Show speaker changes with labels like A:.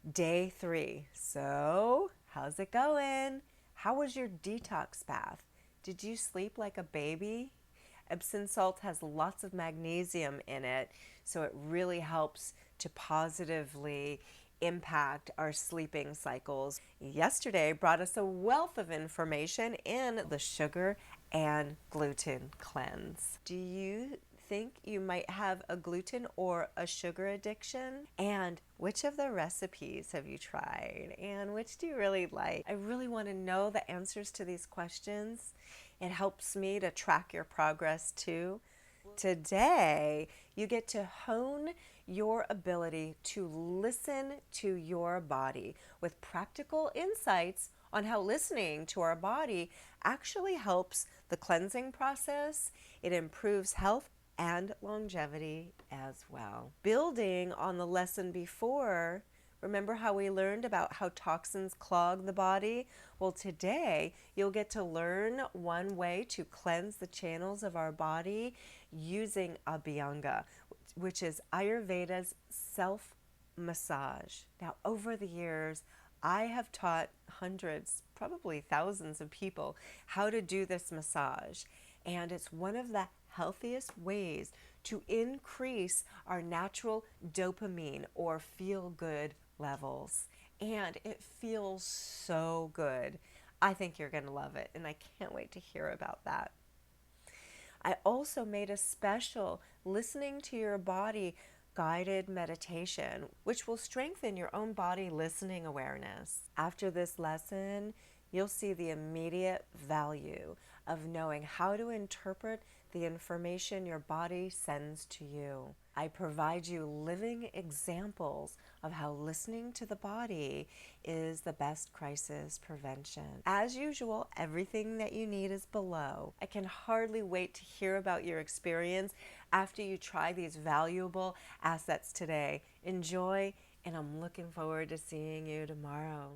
A: Day 3. So, how's it going? How was your detox bath? Did you sleep like a baby? Epsom salt has lots of magnesium in it, so it really helps to positively impact our sleeping cycles. Yesterday brought us a wealth of information in the sugar and gluten cleanse. Do you think you might have a gluten or a sugar addiction? And which of the recipes have you tried? And which do you really like? I really want to know the answers to these questions. It helps me to track your progress too. Today, you get to hone your ability to listen to your body with practical insights on how listening to our body actually helps the cleansing process. It improves health and longevity as well. Building on the lesson before, remember how we learned about how toxins clog the body? Well, today you'll get to learn one way to cleanse the channels of our body using Abhyanga, which is Ayurveda's self massage. Now, over the years, I have taught hundreds, probably thousands of people how to do this massage. And it's one of the healthiest ways to increase our natural dopamine or feel good levels. And it feels so good. I think you're going to love it, and I can't wait to hear about that. I also made a special listening to your body guided meditation, which will strengthen your own body listening awareness. After this lesson, you'll see the immediate value of knowing how to interpret the information your body sends to you. I provide you living examples of how listening to the body is the best crisis prevention. As usual, everything that you need is below. I can hardly wait to hear about your experience after you try these valuable assets today. Enjoy, and I'm looking forward to seeing you tomorrow.